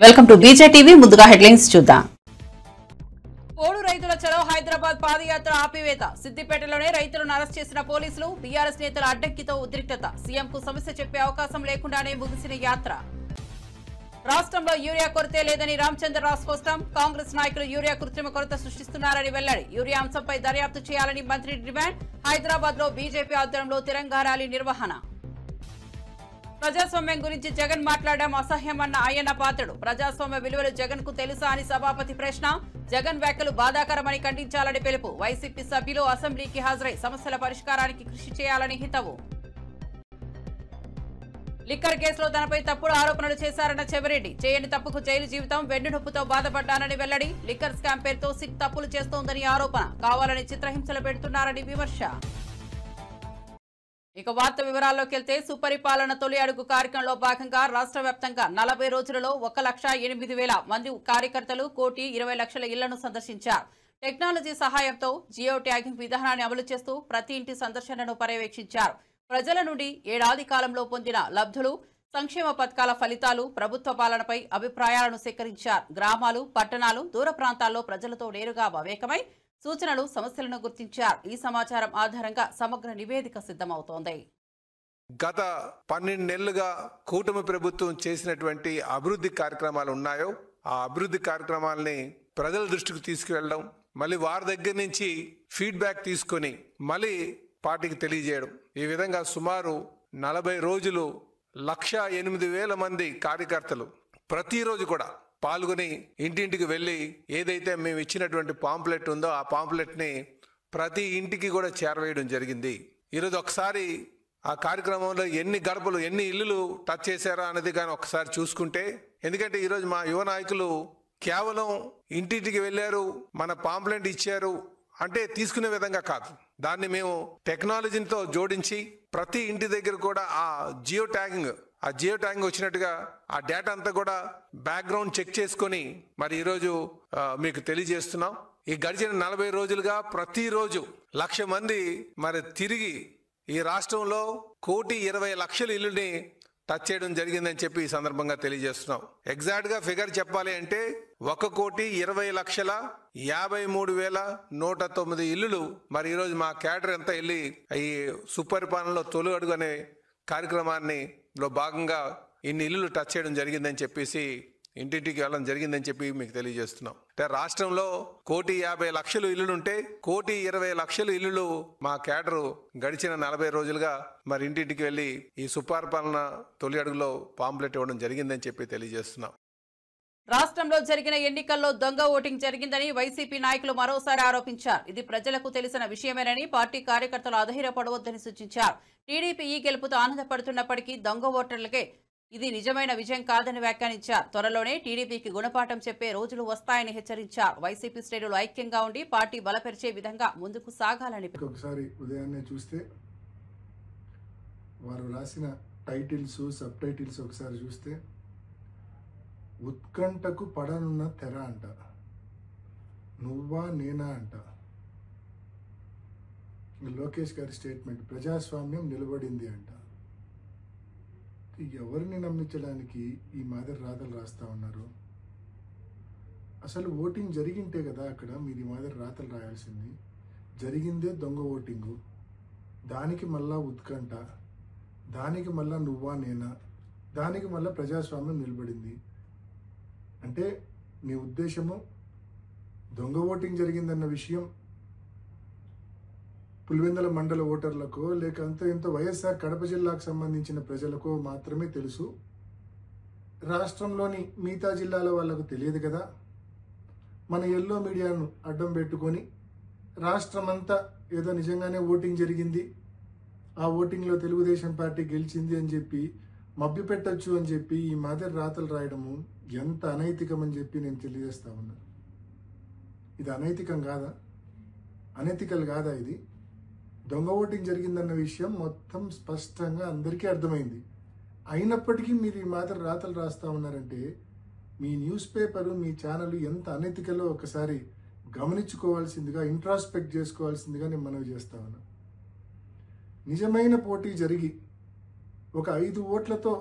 Welcome to BJ TV. ముందుగా headlines చూద్దాం. పోడు రైతుల చలో హైదరాబాద్ పాదయాత్ర ఆపివేత. సిద్దిపేటలోనే రైతులను అరెస్ట్ చేసిన పోలీసులు. బీఆర్ఎస్ నేతల అడ్డంకితో ఉద్రిక్తత. సీఎంకు సమస్య చెప్పే అవకాశం లేకుండానే ముగిసిన యాత్ర. రాష్ట్రంలో యూరియా కొరతే లేదని రామచంద్రరావు స్పష్టం. కాంగ్రెస్ నాయకులు యూరియా కృత్రిమ కొరత సృష్టిస్తున్నారని వెల్లడి. యూరియా అంశంపై దర్యాప్తు చేయాలని మంత్రి డిమాండ్. హైదరాబాద్ లో బీజేపీ ఆధ్వర్యంలో తిరంగా ర్యాలీ నిర్వహణ. ప్రజాస్వామ్యం గురించి జగన్ మాట్లాడడం అసహ్యమన్న అయ్యన్న పాత్రుడు. ప్రజాస్వామ్య విలువలు జగన్ కు తెలుసా అని సభాపతి ప్రశ్న. జగన్ వ్యాఖ్యలు బాధాకరమని ఖండించాలని పిలుపు. వైసీపీ సభ్యులు అసెంబ్లీకి హాజరై సమస్యల పరిష్కారానికి కృషి చేయాలని హితవు. లిక్కర్ కేసులో తనపై తప్పుడు ఆరోపణలు చేశారన్న చెవిరెడ్డి. చేయని తప్పుకు జైలు జీవితం, వెన్నునొప్పుతో బాధపడ్డానని వెల్లడి. లిక్కర్ స్కామ్ పేరుతో సిక్ తప్పులు చేస్తోందని ఆరోపణ. కావాలని చిత్రహింసలు పెడుతున్నారని విమర్శ. ఇక వార్త వివరాల్లోకి వెళ్తే, సుపరిపాలన తొలి అడుగు కార్యక్రమంలో భాగంగా రాష్ట్ర వ్యాప్తంగా 40 రోజులలో 1,08,000 మంది కార్యకర్తలు 1,20,00,000 ఇళ్లను సందర్శించారు. టెక్నాలజీ సహాయంతో జియో ట్యాగింగ్ విధానాన్ని అమలు చేస్తూ ప్రతి ఇంటి సందర్శనను పర్యవేక్షించారు. ప్రజల నుండి ఏడాది కాలంలో పొందిన లబ్ధులు, సంక్షేమ పథకాల ఫలితాలు, ప్రభుత్వ పాలనపై అభిప్రాయాలను సేకరించారు. గ్రామాలు, పట్టణాలు, దూర ప్రాంతాల్లో ప్రజలతో నేరుగా మమేకమై సూచనలు, సమస్యలను గుర్తించారు. ఈ సమాచారం ఆధారంగా సమగ్ర నివేదిక సిద్ధమవుతోంది. గత 12 నెలలుగా కూటమి ప్రభుత్వం చేసినటువంటి అభివృద్ధి కార్యక్రమాలు ఉన్నాయో ఆ అభివృద్ధి కార్యక్రమాలని ప్రజల దృష్టికి తీసుకువెళ్ళడం, మళ్ళీ వారి దగ్గర నుంచి ఫీడ్బ్యాక్ తీసుకొని మళ్ళీ పార్టీకి తెలియజేయడం. ఈ విధంగా సుమారు 40 రోజులు 1,08,000 మంది కార్యకర్తలు ప్రతిరోజు కూడా పాల్గొని ఇంటింటికి వెళ్ళి ఏదైతే మేము ఇచ్చినటువంటి పాంప్లెట్ ఉందో ఆ పాంప్లెట్ని ప్రతి ఇంటికి కూడా చేరవేయడం జరిగింది. ఈరోజు ఒకసారి ఆ కార్యక్రమంలో ఎన్ని గడపలు, ఎన్ని ఇల్లులు టచ్ చేశారా అనేది కానీ ఒకసారి చూసుకుంటే, ఎందుకంటే ఈరోజు మా యువ నాయకులు కేవలం ఇంటింటికి వెళ్ళారు, మన పాంప్లెట్ ఇచ్చారు అంటే తీసుకునే విధంగా కాదు. దాన్ని మేము టెక్నాలజీతో జోడించి ప్రతి ఇంటి దగ్గర కూడా ఆ జియో ట్యాగింగ్ వచ్చినట్టుగా ఆ డేటా అంతా కూడా బ్యాక్గ్రౌండ్ చెక్ చేసుకొని మరి ఈరోజు మీకు తెలియజేస్తున్నాం. ఈ గడిచిన 40 రోజులుగా ప్రతిరోజు 1,00,000 మంది మరి తిరిగి ఈ రాష్ట్రంలో 1,20,00,000 ఇల్లుని టచ్ చేయడం జరిగిందని చెప్పి ఈ సందర్భంగా తెలియజేస్తున్నాం. ఎగ్జాక్ట్ గా ఫిగర్ చెప్పాలి అంటే 1,20,53,109 ఇల్లులు మరి ఈరోజు మా క్యాడర్ అంతా వెళ్ళి ఈ సుపరిపాలనలో తొలి అడుగు అనే కార్యక్రమాన్ని లో భాగంగా ఇన్ని ఇల్లులు టచ్ చేయడం జరిగిందని చెప్పేసి ఇంటింటికి వెళ్ళడం జరిగిందని చెప్పి మీకు తెలియజేస్తున్నాం. అంటే రాష్ట్రంలో 1,50,00,000 ఇల్లులుంటే 1,20,00,000 ఇల్లులు మా క్యాడరు గడిచిన 40 రోజులుగా మరి ఇంటింటికి వెళ్ళి ఈ సుపరిపాలన తొలి అడుగులో పాంప్లెట్ ఇవ్వడం జరిగిందని చెప్పి తెలియజేస్తున్నాం. రాష్ట్రంలో జరిగిన ఎన్నికల్లో దొంగ ఓటింగ్ జరిగిందని వైసీపీ నాయకులు మరోసారి ఆరోపించారు. ఇది ప్రజలకు తెలిసిన విషయమేనని, పార్టీ కార్యకర్తలు అధైర్యపడవద్దని సూచించారు. టీడీపీ ఈ గెలుపుతో ఆనందపడుతున్నప్పటికీ దొంగ ఓటర్లకే ఇది నిజమైన విజయం కాదని వ్యాఖ్యానించారు. త్వరలోనే టీడీపీకి గుణపాఠం చెప్పే రోజులు వస్తాయని హెచ్చరించారు. వైసీపీ శ్రేణులు ఐక్యంగా ఉండి పార్టీ బలపరిచే విధంగా ముందుకు సాగాలని. ఒకసారి ఉదయాన్నే చూస్తే వారు రాసిన టైటిల్స్, సబ్ టైటిల్స్ ఒకసారి చూస్తే ఉత్కంఠకు పడనున్న తెర అంట, నువ్వా నేనా అంట. లోకేష్ గారి స్టేట్మెంట్, ప్రజాస్వామ్యం నిలబడింది అంట. ఎవరిని నమ్మించడానికి ఈ మాదిరి రాతలు రాస్తా ఉన్నారు? అసలు ఓటింగ్ జరిగింటే కదా అక్కడ మీరు ఈ మాదిరి రాతలు రాయాల్సింది. జరిగిందే దొంగ ఓటింగు, దానికి మళ్ళా ఉత్కంఠ, దానికి మళ్ళా నువ్వా నేనా, దానికి మళ్ళా ప్రజాస్వామ్యం నిలబడింది అంటే మీ ఉద్దేశము దొంగ ఓటింగ్ జరిగిందన్న విషయం పులివెందుల మండల ఓటర్లకో లేక ఎంతో వైఎస్ఆర్ కడప జిల్లాకు సంబంధించిన ప్రజలకో మాత్రమే తెలుసు. రాష్ట్రంలోని మిగతా జిల్లాల వాళ్ళకు తెలియదు కదా. మన ఎల్లో మీడియాను అడ్డం పెట్టుకొని రాష్ట్రమంతా ఏదో నిజంగానే ఓటింగ్ జరిగింది, ఆ ఓటింగ్లో తెలుగుదేశం పార్టీ గెలిచింది అని చెప్పి మభ్యపెట్టచ్చు అని చెప్పి ఈ మాదిరి రాతలు రాయడము ఎంత అనైతికం అని చెప్పి నేను తెలియజేస్తా ఉన్నా. ఇది అనైతికం కాదా? అనైతికల్ కాదా? ఇది దొంగ ఓటింగ్ జరిగిందన్న విషయం మొత్తం స్పష్టంగా అందరికీ అర్థమైంది. అయినప్పటికీ మీరు ఈ మాదిరి రాతలు రాస్తా ఉన్నారంటే మీ న్యూస్ పేపరు, మీ ఛానల్ ఎంత అనైతికలో ఒకసారి గమనించుకోవాల్సిందిగా, ఇంట్రాస్పెక్ట్ చేసుకోవాల్సిందిగా నేను మనవి చేస్తా ఉన్నా. నిజమైన పోటీ జరిగి ఒక 5 ఓట్లతో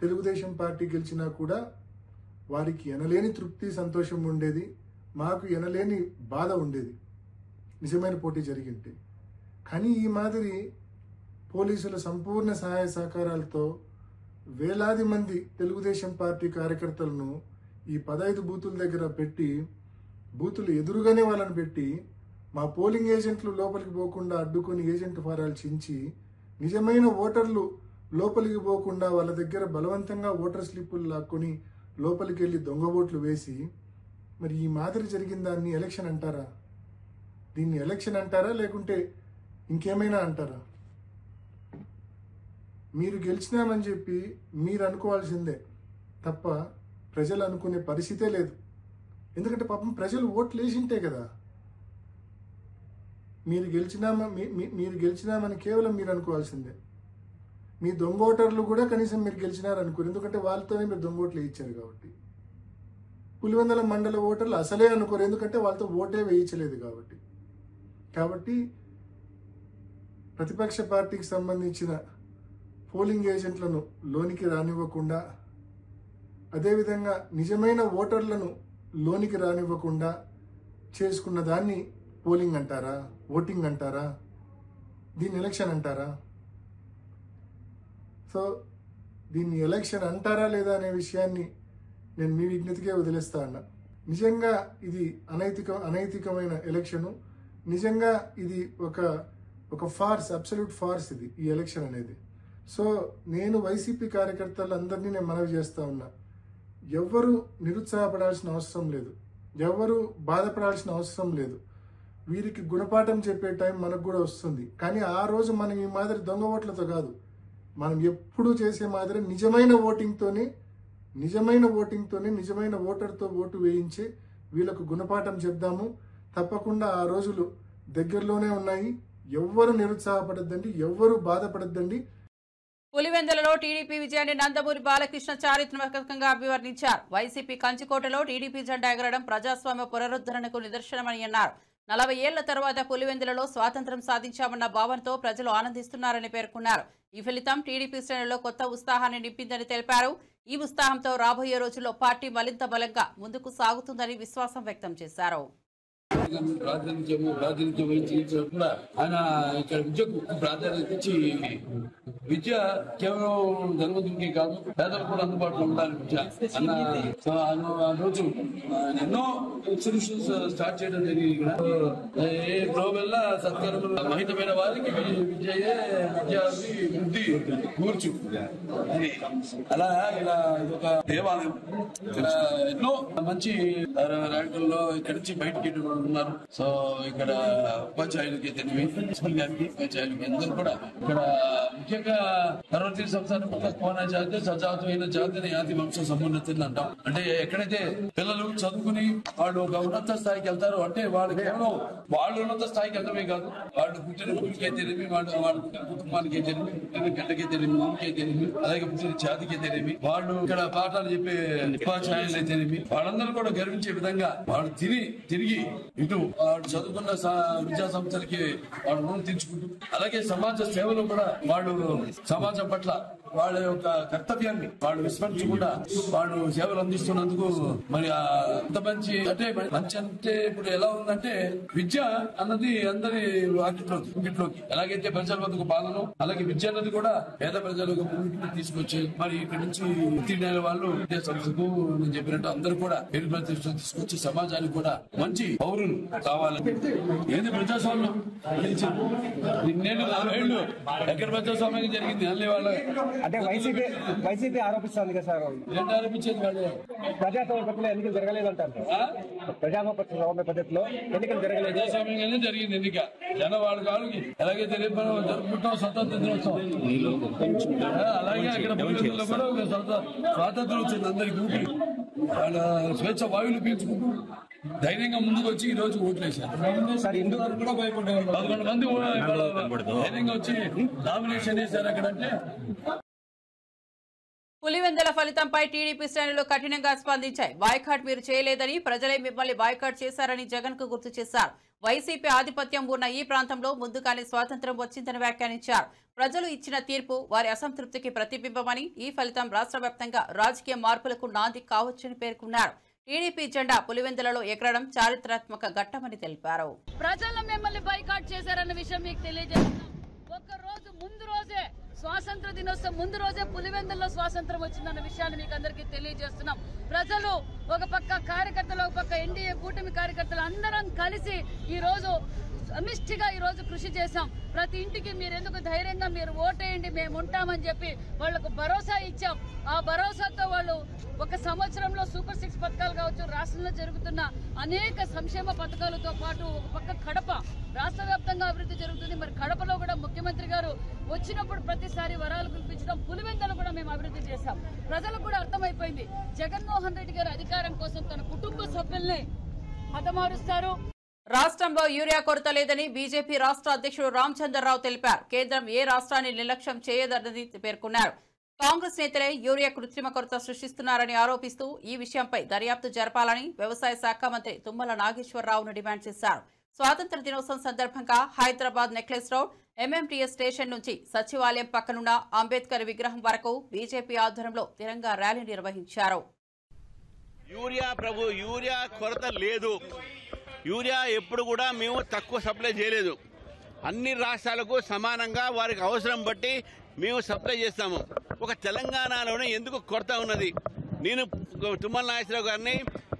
తెలుగుదేశం పార్టీ గెలిచినా కూడా వారికి ఎనలేని తృప్తి సంతోషం ఉండేది, మాకు ఎనలేని బాధ ఉండేది నిజమైన పోటీ జరిగింటే. కానీ ఈ మాదిరి పోలీసుల సంపూర్ణ సహాయ సహకారాలతో వేలాది మంది తెలుగుదేశం పార్టీ కార్యకర్తలను ఈ 15 బూతుల దగ్గర పెట్టి, బూతులు ఎదురుగానే వాళ్ళని పెట్టి, మా పోలింగ్ ఏజెంట్లు లోపలికి పోకుండా అడ్డుకొని ఏజెంట్ ఫారాలు చించి, నిజమైన ఓటర్లు లోపలికి పోకుండా వాళ్ళ దగ్గర బలవంతంగా ఓటర్ స్లిప్పులు లాక్కొని లోపలికి వెళ్ళి దొంగ ఓట్లు వేసి, మరి ఈ మాదిరి జరిగిన దాన్ని ఎలక్షన్ అంటారా? దీన్ని ఎలక్షన్ అంటారా లేకుంటే ఇంకేమైనా అంటారా? మీరు గెలిచినామని చెప్పి మీరు అనుకోవాల్సిందే తప్ప ప్రజలు అనుకునే పరిస్థితే లేదు. ఎందుకంటే పాపం ప్రజలు ఓట్లు వేసింటే కదా. మీరు గెలిచినామని కేవలం మీరు అనుకోవాల్సిందే. మీ దొంగ ఓటర్లు కూడా కనీసం మీరు గెలిచినారనుకోరు, ఎందుకంటే వాళ్ళతోనే మీరు దొంగ ఓట్లు వేయించారు కాబట్టి. పులివెందుల మండల ఓటర్లు అసలే అనుకోరు, ఎందుకంటే వాళ్ళతో ఓటే వేయించలేదు కాబట్టి ప్రతిపక్ష పార్టీకి సంబంధించిన పోలింగ్ ఏజెంట్లను లోనికి రానివ్వకుండా, అదేవిధంగా నిజమైన ఓటర్లను లోనికి రానివ్వకుండా చేసుకున్న దాన్ని పోలింగ్ అంటారా? ఓటింగ్ అంటారా? దీన్ని ఎలక్షన్ అంటారా? సో దీన్ని ఎలక్షన్ అంటారా లేదా అనే విషయాన్ని నేను మీ విజ్ఞతకే వదిలేస్తా అన్నా. నిజంగా ఇది అనైతికమైన ఎలక్షను. నిజంగా ఇది ఒక ఫార్స్, అబ్సల్యూట్ ఫార్స్ ఇది ఈ ఎలక్షన్ అనేది. సో నేను వైసీపీ కార్యకర్తలందరినీ నేను మనవి చేస్తా ఉన్నా, ఎవ్వరూ నిరుత్సాహపడాల్సిన అవసరం లేదు, ఎవ్వరూ బాధపడాల్సిన అవసరం లేదు. వీరికి గుణపాఠం చెప్పే టైం మనకు కూడా వస్తుంది. కానీ ఆ రోజు మనం ఈ మాదిరి దొంగ ఓట్లతో కాదు, మనం ఎప్పుడూ చేసే మాదిరి నిజమైన ఓటింగ్తోనే నిజమైన ఓటర్తో ఓటు వేయించి వీళ్ళకు గుణపాఠం చెప్దాము. తప్పకుండా ఆ రోజులు దగ్గరలోనే ఉన్నాయి. ఎవ్వరు నిరుత్సాహపడద్దండి, ఎవ్వరు బాధపడద్దండి. పులివెందులలో టీడీపీ విజయాన్ని నందమూరి బాలకృష్ణ చారిత్రాత్మకంగా అభివర్ణించారు. వైసీపీ కంచికోటలో టీడీపీ జెండా ఎగరడం ప్రజాస్వామ్య పునరుద్ధరణకు నిదర్శనమని అన్నారు. 40 ఏళ్ల తర్వాత పులివెందులలో స్వాతంత్ర్యం సాధించామన్న భావనతో ప్రజలు ఆనందిస్తున్నారని పేర్కొన్నారు. ఈ ఫలితం టీడీపీ శ్రేణుల్లో కొత్త ఉత్సాహాన్ని నింపిందని తెలిపారు. ఈ ఉత్సాహంతో రాబోయే రోజుల్లో పార్టీ మరింత బలంగా ముందుకు సాగుతుందని విశ్వాసం వ్యక్తం చేశారు. ప్రాతినిధ్యం వహించి కూడా ఆయన ఇక్కడ విద్యకు ప్రాధాన్యత ఇచ్చి, విద్య కేవలం ధనవంతుడికి కాదు పేదలకు కూడా అందుబాటులో ఉండాలి విద్య అన్న ఆ రోజు ఎన్నో ఇన్స్టిట్యూషన్స్ స్టార్ట్ చేయడం జరిగింది. ఏ గ్లోబల్ సత్కరములు మహితమైన వారికి విద్యయే వృద్ధి కూర్చు అని అలా ఇలా ఇదొక దేవాలయం. ఇక్కడ ఎన్నో మంచి ర్యాంకుల్లో ఇక్కడి నుంచి బయటికి ఉన్నారు. సో ఇక్కడ ఉపాధ్యాయులకి తెలివి గారికి ఉపాధ్యాయులకి అందరూ కూడా ఇక్కడ ముఖ్యంగా తరగతి సంస్థానం కోన జాతి సజాతమైన జాతిని ఆది వంశ సమున్నతిని అంటాం. అంటే ఎక్కడైతే పిల్లలు చదువుకుని వాళ్ళు ఒక ఉన్నత స్థాయికి వెళ్తారో, అంటే వాళ్ళు కేవలం వాళ్ళు ఉన్నత స్థాయికి వెళ్ళడమే కాదు, వాళ్ళు పుట్టిన ఊరికే తెలివి, వాళ్ళు పుట్టిన కుటుంబానికి తెలివి, పుట్టిన గడ్డకే తెలివి, ఊరికే తెలివి, అలాగే పుట్టిన జాతికే తెలివి, వాళ్ళు ఇక్కడ పాఠాలు చెప్పే ఉపాధ్యాయులే తెలివి, వాళ్ళందరూ కూడా గర్వించే విధంగా వాళ్ళు తిరిగి ఇటు వాళ్ళు చదువుకున్న విద్యా సంస్థలకి వాళ్ళు రుణం తీర్చుకుంటూ, అలాగే సమాజ సేవలో కూడా వాళ్ళు సమాజం పట్ల వాళ్ళ యొక్క కర్తవ్యాన్ని వాళ్ళు విస్మరించకుండా వాళ్ళు సేవలు అందిస్తున్నందుకు మరి అంత మంచి అంటే ఇప్పుడు ఎలా ఉందంటే విద్య అన్నది అందరి వాకిట్లోకి ఎలాగైతే ప్రజల వద్దకు పాలన, అలాగే విద్య అన్నది కూడా పేద ప్రజలకు తీసుకొచ్చి మరి ఇక్కడ నుంచి ఉత్తీర్ణైన వాళ్ళు విద్యా సంస్థకు నేను చెప్పినట్టు అందరూ కూడా పేరు ప్రతిష్టం తీసుకొచ్చి సమాజానికి కూడా మంచి పౌరులు కావాలని. ఏది ప్రజాస్వామ్యం నిన్నేళ్ళు 40 ఏళ్ళు ఎక్కడ ప్రజాస్వామ్యం జరిగింది అల్లే వాళ్ళ అంటే వైసీపీ ఆరోపిస్తుంది కదా సార్. ఏంటి ఆరోపించేది? వాళ్ళు ప్రజాస్వామ్య పద్ధతిలో ఎన్నికలు జరగలేదు అంటారు. ప్రజాస్వామ్య పద్ధతిలో ఎన్నికలు జరగలేదు. ప్రజాస్వామ్యంగానే జరిగింది ఎన్నిక. జనం వాళ్ళ కాళ్ళకి ఎలాగైతే జరుపుకుంటాం స్వతంత్ర దినోత్సవం, అలాగే అక్కడ పులివెందులలో కూడా స్వాతంత్రం వచ్చింది అందరికి. ఊపి వాళ్ళ స్వేచ్ఛ వాయువులు పీల్చుకుంటూ ధైర్యంగా ముందుకు వచ్చి ఈ రోజు ఓట్లేశారు. 11 మంది ధైర్యంగా వచ్చి నామినేషన్ వేశారు అక్కడంటే. పులివెందుల ఫలితంపై టీడీపీ శ్రేణులు కఠినంగా స్పందించాయి. బాయ్కాట్ మీరు చేయలేదని, ప్రజలే మిమ్మల్ని బాయ్కాట్ చేశారని జగన్ కు గుర్తు చేశారు. వైసీపీ ఆధిపత్యం ఉన్న ఈ ప్రాంతంలో ముందుగానే స్వాతంత్ర్యం వచ్చిందని వ్యాఖ్యానించారు. ప్రజలు ఇచ్చిన తీర్పు వారి అసంతృప్తికి ప్రతిబింబమని, ఈ ఫలితం రాష్ట్ర వ్యాప్తంగా రాజకీయ మార్పులకు నాంది కావచ్చని పేర్కొన్నారు. టీడీపీ జెండా పులివెందులలో ఎగరడం చారిత్రాత్మక ఘట్టమని తెలిపారు. ప్రజలు మిమ్మల్ని బైకాట్ చేశారన్న విషయం మీకు తెలియజేస్తున్నాం. ఒక్క రోజు ముందు రోజే స్వాతంత్ర దినోత్సవం ముందు రోజే పులివెందుల్లో స్వాతంత్రం వచ్చిందన్న విషయాన్ని మీకు అందరికీ తెలియజేస్తున్నాం. ప్రజలు ఒక పక్క కార్యకర్తలు, ఒక పక్క ఎన్డీఏ కూటమి కార్యకర్తలు అందరం కలిసి ఈ రోజు సమిష్టిగా ఈ రోజు కృషి చేశాం. ప్రతి ఇంటికి మీరు ఎందుకు ధైర్యంగా మీరు ఓటేయండి, మేము ఉంటామని చెప్పి వాళ్లకు భరోసా ఇచ్చాం. ఆ భరోసాతో వాళ్ళు ఒక సంవత్సరంలో సూపర్ 6 పథకాలు కావచ్చు, రాష్ట్రంలో జరుగుతున్న అనేక సంక్షేమ పథకాలతో పాటు ఒక పక్క కడప రాష్ట్ర వ్యాప్తంగా అభివృద్ధి జరుగుతుంది. మరి కడపలో కూడా ముఖ్యమంత్రి గారు వచ్చినప్పుడు ప్రతిసారి వరాలు కురిపించడం, పులివెందులు కూడా మేము అభివృద్ధి చేశాం. ప్రజలకు కూడా అర్థమైపోయింది, జగన్మోహన్ రెడ్డి గారు అధికారం కోసం తన కుటుంబ సభ్యుల్ని హతమారుస్తారు. రాష్ట్రంలో యూరియా కొరత లేదని బీజేపీ రాష్ట్ర అధ్యక్షుడు రామచంద్రరావు తెలిపారు. కేంద్రం ఏ రాష్ట్రాన్ని నిర్లక్ష్యం చేయదన్నది పేర్కొన్నారు. కాంగ్రెస్ నేతలే యూరియా కృత్రిమ కొరత సృష్టిస్తున్నారని ఆరోపిస్తూ ఈ విషయంపై దర్యాప్తు జరపాలని వ్యవసాయ శాఖ మంత్రి తుమ్మల నాగేశ్వరరావును డిమాండ్ చేశారు. స్వాతంత్ర దినోత్సవం సందర్భంగా Hyderabad necklace road MMTS station నుంచి సచివాలయం పక్కనున్న అంబేద్కర్ విగ్రహం వరకు బీజేపీ ఆధ్వర్యంలో తిరంగా ర్యాలీ నిర్వహించారు. యూరియా కొరత లేదు. యూరియా ఎప్పుడు కూడా మేము తక్కువ సప్లై చేయలేదు. అన్ని రాష్ట్రాలకు సమానంగా వారికి అవసరం బట్టి మేము సప్లై చేస్తాము. ఒక తెలంగాణలోనే ఎందుకు కొరత ఉన్నది? నేను తుమ్మల నాగేశ్వరరావు గారిని,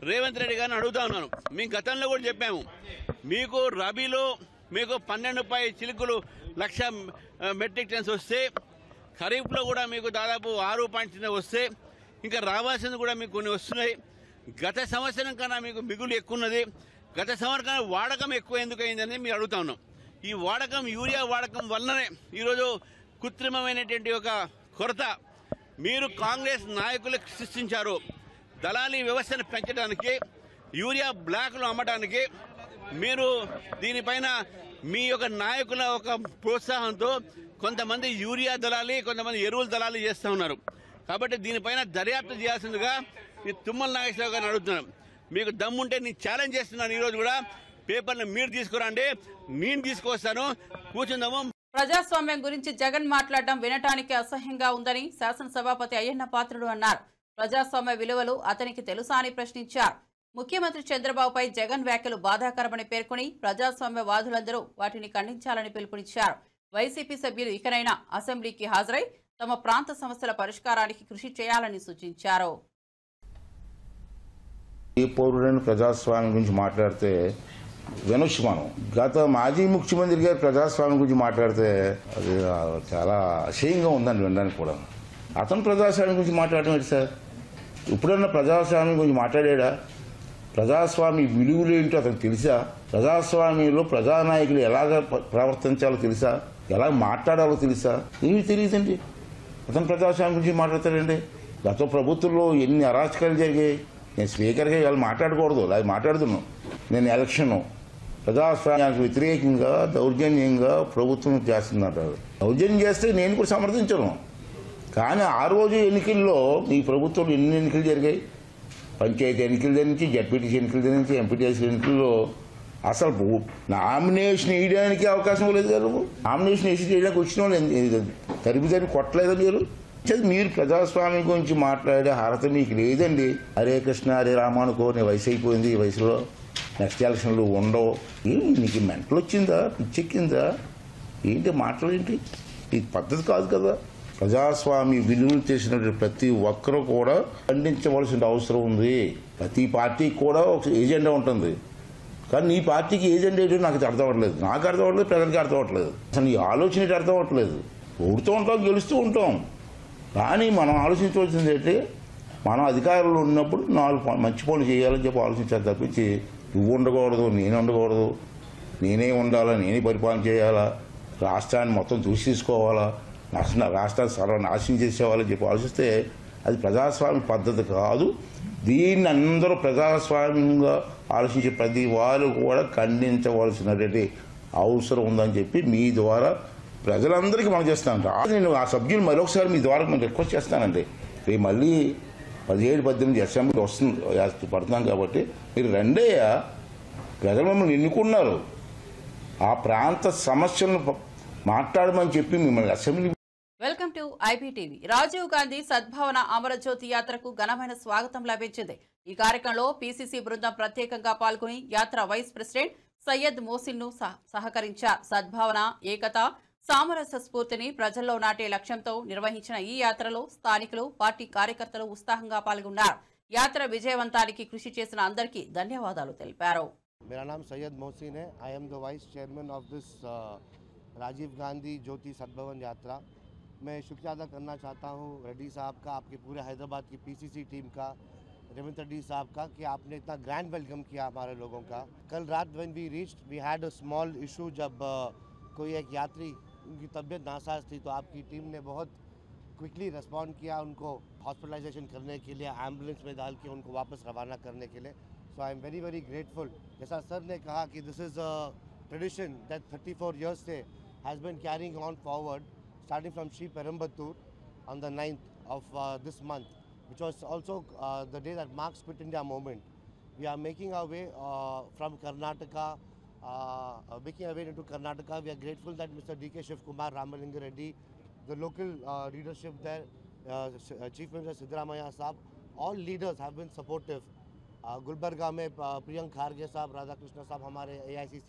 రేవంత్ రెడ్డి గారిని అడుగుతా ఉన్నాను. మేము గతంలో కూడా చెప్పాము, మీకు రబీలో మీకు 12 చిలుకులు 1,00,000 మెట్రిక్ టన్స్ వస్తే, ఖరీఫ్లో కూడా మీకు దాదాపు 6.9 వస్తే, ఇంకా రావాల్సింది కూడా మీకు కొన్ని వస్తున్నాయి. గత సంవత్సరం కన్నా మీకు మిగులు ఎక్కువ ఉన్నది. గత సంవత్సరం వాడకం ఎక్కువ ఎందుకు అయిందని మీరు అడుగుతా ఉన్నాం. ఈ వాడకం, యూరియా వాడకం వల్లనే ఈరోజు కృత్రిమమైనటువంటి ఒక కొరత మీరు కాంగ్రెస్ నాయకులు సృష్టించారు. దళారీ వ్యవస్థను పెంచడానికి, యూరియా బ్లాక్లు అమ్మడానికి మీరు దీనిపైన మీ యొక్క నాయకుల ఒక ప్రోత్సాహంతో కొంతమంది యూరియా దళాలి, కొంతమంది ఎరువుల దళాలు చేస్తూ ఉన్నారు. కాబట్టి దీనిపైన దర్యాప్తు చేయాల్సిందిగా ఈ తుమ్మల నాగేశ్వరరావు గారిని అడుగుతున్నాను. మీకు దమ్ముంటే నేను ఛాలెంజ్ చేస్తున్నాను, ఈరోజు కూడా పేపర్ను మీరు తీసుకురండి, నేను తీసుకొస్తాను, కూర్చుందాము. ప్రజాస్వామ్యం గురించి జగన్ మాట్లాడడం వినటానికి అసహ్యంగా ఉందని శాసనసభాపతి అయ్యన్న పాత్రుడు అన్నారు. ప్రజాస్వామ్య విలువలు అతనికి తెలుసా అని ప్రశ్నించారు. ముఖ్యమంత్రి చంద్రబాబుపై జగన్ వ్యాఖ్యలు బాధాకరమని పేర్కొని ప్రజాస్వామ్య వాదులందరూ వాటిని ఖండించాలని పిలుపునిచ్చారు. వైసీపీ సభ్యులు ఇకనైనా అసెంబ్లీకి హాజరై తమ ప్రాంత సమస్యల పరిష్కారానికి కృషి చేయాలని సూచించారు. ఈ పౌరుడైన ప్రజాస్వామ్యం గురించి మాట్లాడితే వినొచ్చు మనం. గత మాజీ ముఖ్యమంత్రి గారు ప్రజాస్వామ్యం గురించి మాట్లాడితే అది చాలా అసహ్యంగా ఉందని వినడానికి కూడా. అతను ప్రజాస్వామ్యం గురించి మాట్లాడటం ఏంటి సార్? ఇప్పుడన్నా ప్రజాస్వామ్యం గురించి మాట్లాడా? ప్రజాస్వామ్య విలువలు ఏంటో అతనికి తెలుసా? ప్రజాస్వామ్యంలో ప్రజానాయకులు ఎలాగ ప్రవర్తించాలో తెలుసా? ఎలా మాట్లాడాలో తెలుసా? ఏమీ తెలియదండి. అతను ప్రజాస్వామ్యం గురించి మాట్లాడతాడండి. గత ప్రభుత్వంలో ఎన్ని అరాచకాలు జరిగాయి. నేను స్పీకర్గా ఇవాళ మాట్లాడకూడదు, అది మాట్లాడుతున్నాను. నేను ఎలక్షన్ ప్రజాస్వామ్యానికి వ్యతిరేకంగా దౌర్జన్యంగా ప్రభుత్వం చేస్తుందంటారు. దౌర్జన్యం చేస్తే నేను కూడా సమర్థించను. కానీ ఆ రోజు ఎన్నికల్లో ఈ ప్రభుత్వంలో ఎన్ని ఎన్నికలు జరిగాయి? పంచాయతీ ఎన్నికల దగ్గర నుంచి, జడ్పీటీసీ ఎన్నికల దగ్గర నుంచి, ఎంపీటీసీ ఎన్నికల్లో అసలు నామినేషన్ వేయడానికి అవకాశం లేదు కదా. నామినేషన్ వేసి చేయడానికి వచ్చిన వాళ్ళు తరిమి కొట్టలేదని మీరు. మీరు ప్రజాస్వామ్యం గురించి మాట్లాడే అర్హత మీకు లేదండి. హరే కృష్ణ హరే రామానుకో, నీ వయసు అయిపోయింది, ఈ వయసులో నెక్స్ట్ ఎలక్షన్లు ఉండవు. నీకు మెంటలు వచ్చిందా, పిచ్చెక్కిందా ఏంటి మాటలేంటి? ఇది పద్ధతి కాదు కదా. ప్రజాస్వామ్య విలువలు చేసినటువంటి ప్రతి ఒక్కరూ కూడా ఖండించవలసిన అవసరం ఉంది. ప్రతి పార్టీకి కూడా ఒక ఏజెండా ఉంటుంది. కానీ నీ పార్టీకి ఏజెండా ఏంటో నాకు అర్థం అవ్వట్లేదు, నాకు అర్థం అవ్వట్లేదు, ప్రజలకి అర్థం అవ్వట్లేదు. అసలు నీ ఆలోచన ఏంటి అర్థం అవ్వట్లేదు. ఓడుతూ ఉంటాం, గెలుస్తూ ఉంటాం. కానీ మనం ఆలోచించవలసింది ఏంటి? మనం అధికారంలో ఉన్నప్పుడు 4 మంచి పనులు చేయాలని చెప్పి ఆలోచించాలి తప్పించి నువ్వు ఉండకూడదు, నేను ఉండకూడదు, నేనే ఉండాలా, నేనే పరిపాలన చేయాలా, రాష్ట్రాన్ని మొత్తం తీసుకోవాలా, రాష్ట్రాన్ని సర్వనాశనం చేసేవాళ్ళని చెప్పి ఆలోచిస్తే అది ప్రజాస్వామ్య పద్ధతి కాదు. దీన్ని అందరూ ప్రజాస్వామ్యంగా ఆలోచించే ప్రతి వారు కూడా ఖండించవలసినటువంటి అవసరం ఉందని చెప్పి మీ ద్వారా ప్రజలందరికీ మనం చేస్తానంట. నేను ఆ సభ్యులు మరొకసారి మీ ద్వారా నేను రిక్వెస్ట్ చేస్తానండి. రేపు మళ్ళీ 17-18 అసెంబ్లీ పడుతున్నాం కాబట్టి మీరు రెండయ్యా, ప్రజలు మమ్మల్ని ఎన్నుకున్నారు. ఆ ప్రాంత సమస్యలను మాట్లాడమని చెప్పి మిమ్మల్ని assembly. Welcome to IBTV. Rajiv Gandhi Sadbhavana Amarjyoti యాత్రకు ఘనమైన స్వాగతం లభించింది. ఈ కార్యక్రమంలో పీసీసీ బృందం ప్రత్యేకంగా పాల్గొని యాత్ర వైస్ ప్రెసిడెంట్ సయ్యద్ మోసిన్ ను సహకరించారు. సద్భావన, ఏకత, సామరస్య స్ఫూర్తిని ప్రజల్లో నాటే లక్ష్యంతో నిర్వహించిన ఈ యాత్రలో స్థానికులు, పార్టీ కార్యకర్తలు ఉత్సాహంగా పాల్గొన్నారు. యాత్ర విజయవంతానికి కృషి చేసిన అందరికీ ధన్యవాదాలు తెలిపారు. मेरा नाम सैयद मोहसिन है. I am the vice chairman of this Rajiv Gandhi Jyoti Sadbhavana Yatra. मैं शुक्रिया अदा करना चाहता हूँ रेड्डी साहब का, आपके पूरे हैदराबाद की पीसीसी टीम का, रेवंत रेड्डी साहब का, कि आपने इतना ग्रैंड वेलकम किया हमारे लोगों का. कल रात when we reached we had a small issue. जब कोई एक यात्री, उनकी तबीयत नासाज थी, तो आपकी टीम ने बहुत क्विकली रिस्पॉन्ड किया, उनको हॉस्पिटलाइजेशन करने के लिए एम्बुलेंस में डाल के उनको वापस रवाना करने के लिए. So I am very very grateful. जैसा सर ने कहा कि this is a tradition that 34 years से has been carrying on forward, starting from Sri Perumbattur on the 9th of this month, which was also the day that marks Quit India movement. We are making our way from Karnataka, making our way into Karnataka. We are grateful that Mr. D.K. Shiv Kumar, Ramalinga Reddy, the local leadership there, Chief Minister Siddaramaiah Saab, all leaders have been supportive. Gulbarga में प्रियंक खारगे साहब, राधा कृष्ण साहब, हमारे AICC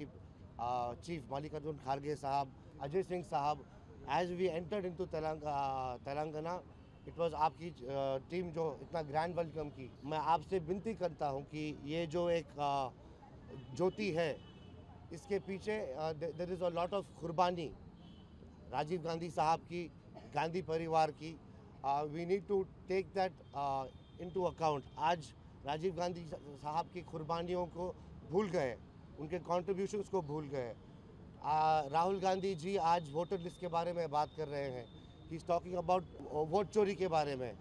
chief Mallikarjun Kharge साहब, Ajay Singh sahib. As we entered into Telangana, it was आपकी team जो इतना grand welcome की. मैं आपसे विनती करता हूं कि ये जो एक ज्योति है, इसके पीछे there is a lot of कुर्बानी राजीव गांधी साहब की, गांधी परिवार की. We need to take that into account. आज राजीव गांधी साहब की कुर्बानियों को भूल गए, उनके कॉन्ट्रीब्यूशंस को भूल गए. राहुल गांधी जी आज वोटर लिस्ट के बारे में बात कर रहे हैं. He is talking about vote चोरी के बारे में.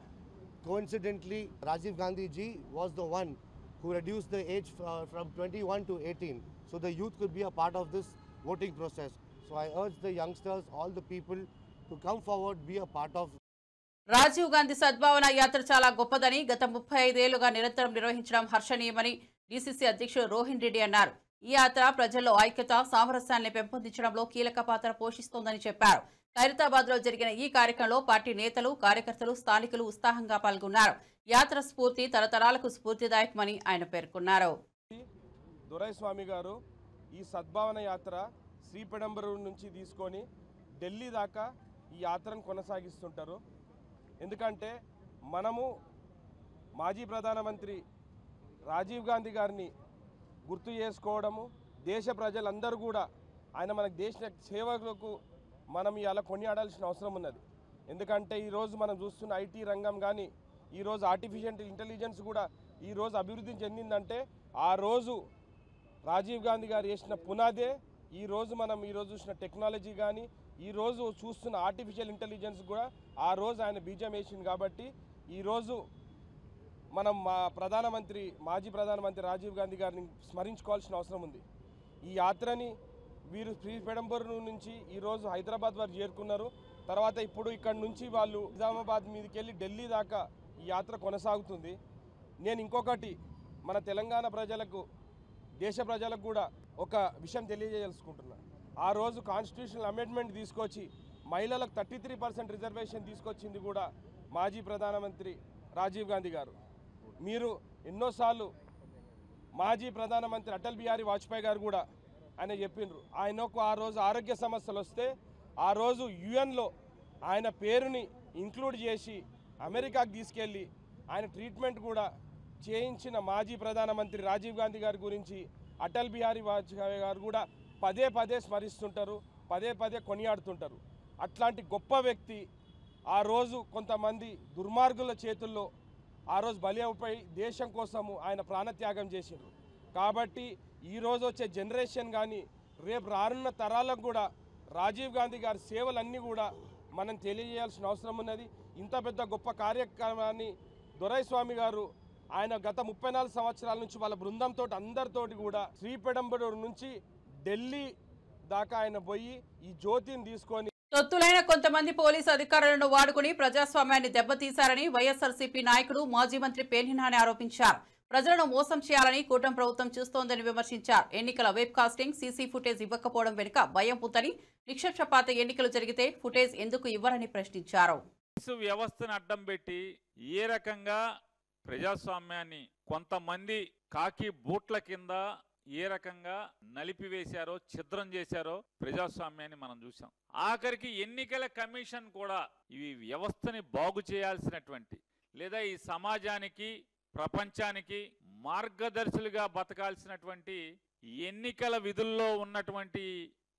Coincidentally Rajiv Gandhi ji was the one who reduced the age from 21 to 18, so the youth could be a part of this voting process. So I urge the youngsters, all the people to come forward, be a part of. Rajiv Gandhi Sadbhavana Yatra చాలా గొప్పదని, గత 35 ఏళ్లుగా నిరంతరం నిర్వహించడం హర్షణీయమని DCC అధ్యక్షుడు రోహిన్ రెడ్డి అన్నారు. ఈ యాత్ర ప్రజల్లో ఐక్యత, సామరస్యాన్ని పెంపొందించడంలో కీలక పాత్ర పోషిస్తోందని చెప్పారు. ఖైరతాబాద్ లో జరిగిన ఈ కార్యక్రమంలో పార్టీ నేతలు, కార్యకర్తలు, స్థానికులు ఉత్సాహంగా పాల్గొన్నారు. యాత్ర స్ఫూర్తి తరతరాలకు స్ఫూర్తిదాయకమని ఆయన పేర్కొన్నారు. దొరైస్వామి గారు ఈ సద్భావన యాత్ర శ్రీపెడంబరూరు నుంచి తీసుకొని ఢిల్లీ దాకా ఈ యాత్రను కొనసాగిస్తుంటారు. ఎందుకంటే మనము మాజీ ప్రధానమంత్రి రాజీవ్ గాంధీ గారిని గుర్తు చేసుకోవడము, దేశ ప్రజలందరూ కూడా ఆయన మనకు దేశ సేవలకు మనం ఇలా కొనియాడాల్సిన అవసరం ఉన్నది. ఎందుకంటే ఈరోజు మనం చూస్తున్న ఐటీ రంగం కానీ, ఈరోజు ఆర్టిఫిషియల్ ఇంటెలిజెన్స్ కూడా ఈరోజు అభివృద్ధి చెందిందంటే ఆ రోజు రాజీవ్ గాంధీ గారు చేసిన పునాదే ఈరోజు మనం ఈరోజు చూసిన టెక్నాలజీ కానీ, ఈరోజు చూస్తున్న ఆర్టిఫిషియల్ ఇంటెలిజెన్స్ కూడా ఆ రోజు ఆయన బీజం వేసింది. కాబట్టి ఈరోజు మనం మాజీ ప్రధానమంత్రి రాజీవ్ గాంధీ గారిని స్మరించుకోవాల్సిన అవసరం ఉంది. ఈ యాత్రని వీరు శ్రీపెడంబరూరు నుంచి ఈరోజు హైదరాబాద్ వారు చేరుకున్నారు. తర్వాత ఇప్పుడు ఇక్కడ నుంచి వాళ్ళు నిజామాబాద్ మీదకి వెళ్ళి ఢిల్లీ దాకా ఈ యాత్ర కొనసాగుతుంది. నేను ఇంకొకటి మన తెలంగాణ ప్రజలకు, దేశ ప్రజలకు కూడా ఒక విషయం తెలియజేయాలనుకుంటున్నాను. ఆ రోజు కాన్స్టిట్యూషనల్ అమెండ్మెంట్ తీసుకొచ్చి మహిళలకు 33% రిజర్వేషన్ తీసుకొచ్చింది కూడా మాజీ ప్రధానమంత్రి రాజీవ్ గాంధీ గారు. మీరు ఎన్నోసార్లు మాజీ ప్రధానమంత్రి అటల్ బిహారీ వాజ్పేయి గారు కూడా ఆయన చెప్పిండ్రు. ఆయనకు ఆ రోజు ఆరోగ్య సమస్యలు వస్తే ఆ రోజు యుఎన్లో ఆయన పేరుని ఇంక్లూడ్ చేసి అమెరికాకు తీసుకెళ్ళి ఆయన ట్రీట్మెంట్ కూడా చేయించిన మాజీ ప్రధానమంత్రి రాజీవ్ గాంధీ గారి గురించి అటల్ బిహారీ వాజ్పేయి గారు కూడా పదే పదే స్మరిస్తుంటారు, పదే పదే కొనియాడుతుంటారు. అట్లాంటి గొప్ప వ్యక్తి ఆ రోజు కొంతమంది దుర్మార్గుల చేతుల్లో ఆ రోజు బలి అయిపోయి దేశం కోసము ఆయన ప్రాణత్యాగం చేసిండ్రు. కాబట్టి ఈరోజు వచ్చే జనరేషన్ కానీ రేపు రానున్న తరాలకు కూడా రాజీవ్ గాంధీ గారి సేవలన్నీ కూడా మనం తెలియజేయాల్సిన అవసరం ఉన్నది. ఇంత పెద్ద గొప్ప కార్యక్రమాన్ని దొరైస్వామి గారు ఆయన గత 34 సంవత్సరాల నుంచి వాళ్ళ బృందంతో అందరితోటి కూడా శ్రీపెడంబరూరు నుంచి ఢిల్లీ దాకా ఆయన పోయి ఈ జ్యోతిని తీసుకొని తొత్తులైన కొంతమంది పోలీసు అధికారులను వాడుకుని ప్రజాస్వామ్యాన్ని దెబ్బతీశారని వైఎస్ఆర్సీపీ నాయకుడు, మాజీ మంత్రి పేర్ని నాని ఆరోపించారు. ప్రజలను మోసం చేయాలని కూటమి ప్రభుత్వం చూస్తోందని విమర్శించారు. ఎన్నికల వెబ్ కాస్టింగ్, సీసీ ఫుటేజ్ ఇవ్వకపోవడం వెనుక భయం ఉందని, నిక్షేపపాత ఎన్నికలు జరిగితే ఫుటేజ్ ఎందుకు ఇవ్వరని ప్రశ్నించారు. వ్యవస్థను అడ్డం పెట్టి ఏ రకంగా ప్రజాస్వామ్యాన్ని కొంతమంది కాకి బూట్ల కింద ఏ రకంగా నలిపివేశారో, ఛిద్రం చేశారో ప్రజాస్వామ్యాన్ని మనం చూసాం. ఆఖరికి ఎన్నికల కమిషన్ కూడా ఈ వ్యవస్థని బాగు చేయాల్సినటువంటి, లేదా ఈ సమాజానికి ప్రపంచానికి మార్గదర్శులుగా బతకాల్సినటువంటి ఎన్నికల విధుల్లో ఉన్నటువంటి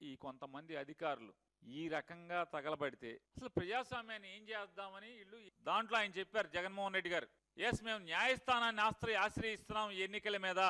ఈ కొంతమంది అధికారులు ఈ రకంగా తగలబడితే అసలు ప్రజాస్వామ్యాన్ని ఏం చేద్దామని వీళ్ళు దాంట్లో ఆయన చెప్పారు. జగన్మోహన్ రెడ్డి గారు, ఎస్ మేము న్యాయస్థానాన్ని ఆశ్రయిస్తున్నాం ఎన్నికల మీద,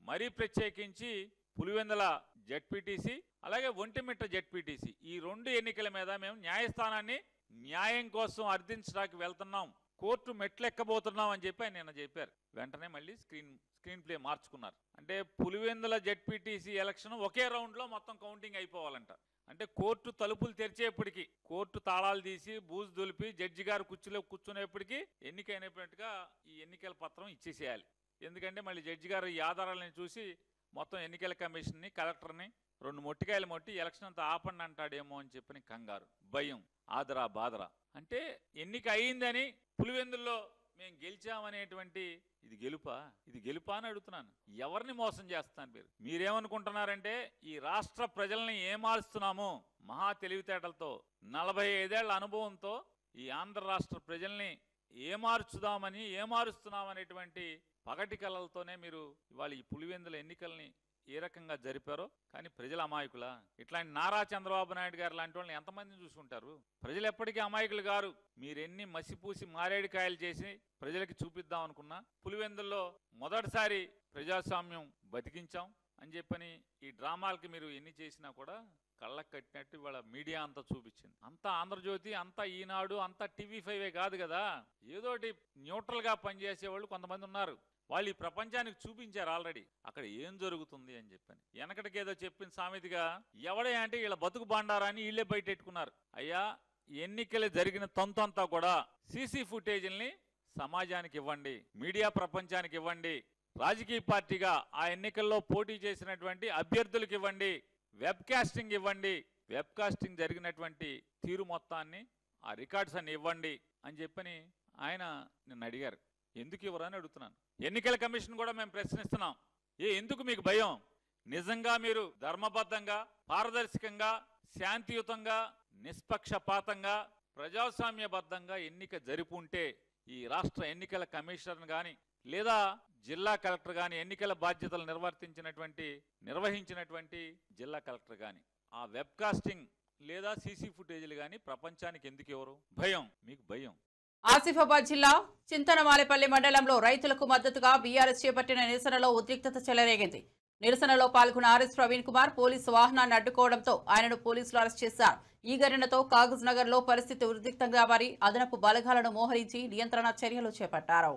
మరీ ప్రత్యేకించి పులివెందుల జెడ్పీటీసీ అలాగే ఒంటిమిట్ట జెడ్పీటీసీ ఈ 2 ఎన్నికల మీద మేము న్యాయస్థానాన్ని న్యాయం కోసం అర్థించడానికి వెళ్తున్నాం, కోర్టు మెట్లెక్కబోతున్నాం అని చెప్పి ఆయన నిన్న చెప్పారు. వెంటనే మళ్ళీ స్క్రీన్ ప్లే మార్చుకున్నారు. అంటే పులివెందుల జెడ్పీటీసీ ఎలక్షన్ ఒకే రౌండ్లో మొత్తం కౌంటింగ్ అయిపోవాలంట. అంటే కోర్టు తలుపులు తెరిచేప్పటికీ, కోర్టు తాళాలు తీసి బూజు దులిపి జడ్జి గారు కుర్చీలో కూర్చునేప్పటికీ ఎన్నికైనట్టుగా ఈ ఎన్నికల పత్రం ఇచ్చేసేయాలి. ఎందుకంటే మళ్ళీ జడ్జి గారు ఈ ఆధారాలను చూసి మొత్తం ఎన్నికల కమిషన్ని, కలెక్టర్ని 2 మొట్టికాయలు మొట్టి ఎలక్షన్ అంతా ఆపండి అంటాడేమో అని చెప్పని కంగారు, భయం, ఆదరా బాదరా. అంటే ఎన్నిక అయిందని పులివెందుల్లో మేము గెలిచామనేటువంటి ఇది గెలుపా అని అడుగుతున్నాను. ఎవరిని మోసం చేస్తాను? మీరేమనుకుంటున్నారంటే ఈ రాష్ట్ర ప్రజల్ని ఏమారుస్తున్నాము మహా తెలివితేటలతో, 45 ఏళ్ల అనుభవంతో ఈ ఆంధ్ర రాష్ట్ర ప్రజల్ని ఏమారుస్తున్నామనేటువంటి పగటి కళలతోనే మీరు ఇవాళ ఈ పులివెందుల ఎన్నికల్ని ఏ రకంగా జరిపారో. కానీ ప్రజల అమాయకులా? ఇట్లాంటి నారా చంద్రబాబు నాయుడు గారు లాంటి వాళ్ళని ఎంతమందిని చూసుకుంటారు? ప్రజలు ఎప్పటికీ అమాయకులు గారు. మీరెన్ని మసిపూసి మారేడుకాయలు చేసి ప్రజలకి చూపిద్దాం అనుకున్నా, పులివెందుల్లో మొదటిసారి ప్రజాస్వామ్యం బతికించాం అని చెప్పని ఈ డ్రామాలకి మీరు ఎన్ని చేసినా కూడా కళ్ళకు కట్టినట్టు ఇవాళ మీడియా అంతా చూపించింది. అంతా ఆంధ్రజ్యోతి, అంతా ఈనాడు, అంతా TV5 కాదు కదా. ఏదోటి న్యూట్రల్గా పనిచేసేవాళ్ళు కొంతమంది ఉన్నారు. వాళ్ళు ఈ ప్రపంచానికి చూపించారు ఆల్రెడీ అక్కడ ఏం జరుగుతుంది అని చెప్పని. వెనకటికి ఏదో చెప్పిన సామెతగా ఎవడే అంటే వీళ్ళ బతుకు బండారాన్ని వీళ్ళే బయటెట్టుకున్నారు. అయ్యా, ఎన్నికలు జరిగిన తంతంతా కూడా సీసీ ఫుటేజ్ని సమాజానికి ఇవ్వండి, మీడియా ప్రపంచానికి ఇవ్వండి, రాజకీయ పార్టీగా ఆ ఎన్నికల్లో పోటీ చేసినటువంటి అభ్యర్థులకు ఇవ్వండి, వెబ్ కాస్టింగ్ ఇవ్వండి, వెబ్ కాస్టింగ్ జరిగినటువంటి తీరు మొత్తాన్ని, ఆ రికార్డ్స్ అన్ని ఇవ్వండి అని చెప్పని ఆయన నిన్ను అడిగారు. ఎందుకు ఇవ్వరని అడుగుతున్నాను. ఎన్నికల కమిషన్ కూడా మేము ప్రశ్నిస్తున్నాం. ఎందుకు మీకు భయం? నిజంగా మీరు ధర్మబద్ధంగా, పారదర్శకంగా, శాంతియుతంగా, నిష్పక్షపాతంగా, ప్రజాస్వామ్యబద్ధంగా ఎన్నిక జరుపుంటే ఈ రాష్ట్ర ఎన్నికల కమిషనర్ కానీ లేదా జిల్లా కలెక్టర్ కానీ, ఎన్నికల బాధ్యతలు నిర్వహించినటువంటి జిల్లా కలెక్టర్ కానీ ఆ వెబ్ కాస్టింగ్ లేదా సీసీ ఫుటేజీలు కానీ ప్రపంచానికి ఎందుకు ఎవరు? భయం, మీకు భయం. ఆసిఫాబాద్ జిల్లా చింతనమాలేపల్లి మండలంలో రైతులకు మద్దతుగా బీఆర్ఎస్ చేపట్టిన నిరసనలో ఉద్రిక్తత చెలరేగింది. నిరసనలో పాల్గొన్న ఆర్ఎస్ ప్రవీణ్ కుమార్ పోలీసు వాహనాన్ని అడ్డుకోవడంతో ఆయనను పోలీసులు అరెస్ట్ చేశారు. ఈ ఘటనతో కాగజ్ నగర్ లో పరిస్థితి ఉద్రిక్తంగా మారి అదనపు బలగాలను మోహరించి నియంత్రణ చర్యలు చేపట్టారు.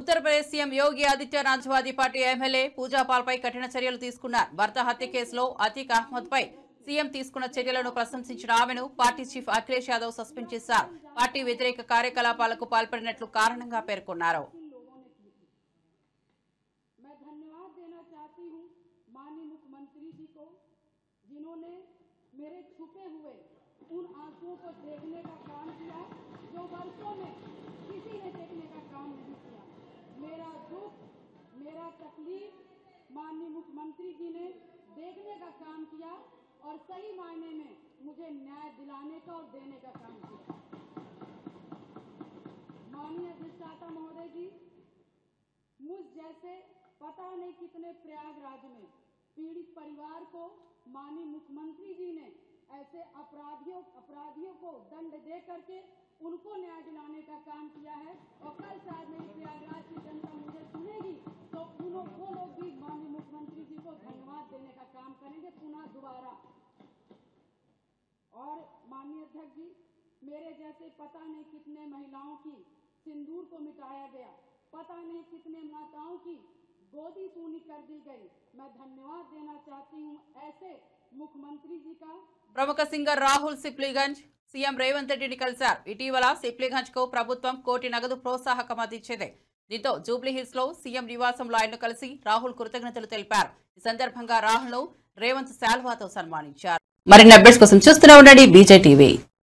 Uttar Pradesh CM Yogi Adityanath Samajwadi party MLA పూజాపాల్ పై కఠిన చర్యలు తీసుకున్నారు. భర్త హత్య కేసులో అతీక్ అహ్మద్ పై సీఎం తీసుకున్న చర్యలను ప్రశంసించిన ఆమెను party chief Akhilesh Yadav suspend చేశారు. పార్టీ వ్యతిరేక కార్యకలాపాలకు పాల్పడినట్లు కారణంగా పేర్కొన్నారు. उन आंसुओं को देखने का काम किया जो वर्षों में किसी ने देखने का काम नहीं किया। मेरा दुख, मेरा तकलीफ माननीय मुख्यमंत्री जी ने देखने का काम किया और सही मायने में मुझे न्याय दिलाने का और देने का काम किया। माननीय अधिष्ठाता महोदय जी, मुझ जैसे पता नहीं कितने प्रयागराज में पीड़ित परिवार को माननीय मुख्यमंत्री जी ने ऐसे अपराधियों को दंड दे करके उनको न्याय दिलाने का काम किया है। और कल शायद मेरी प्रयागराज की जनता मुझे सुनेगी तो वो लोग भी माननीय मुख्यमंत्री जी को धन्यवाद देने का काम करेंगे पुनः दोबारा। और माननीय अध्यक्ष जी, मेरे जैसे पता नहीं कितने महिलाओं की सिंदूर को मिटाया गया, पता नहीं कितने माताओं की गोदी सूनी कर दी गई। मैं धन्यवाद देना चाहती हूँ ऐसे मुख्यमंत्री जी का। ప్రముఖ సింగర్ రాహుల్ సిప్లీగంజ్ సీఎం రేవంత్ రెడ్డిని కలిశారు. ఇటీవల సిప్లీగంజ్ కు ప్రభుత్వం కోటి నగదు ప్రోత్సాహకం అందించింది. దీంతో జూబ్లీహిల్స్ లో సీఎం నివాసంలో ఆయన్ను కలిసి రాహుల్ కృతజ్ఞతలు తెలిపారు. ఈ సందర్భంగా రాహుల్ ను రేవంత్ శాల్వాతో సన్మానించారు. మరిన్ని అప్డేట్స్ కోసం చూస్తూనే ఉండండి బీజే టీవీ.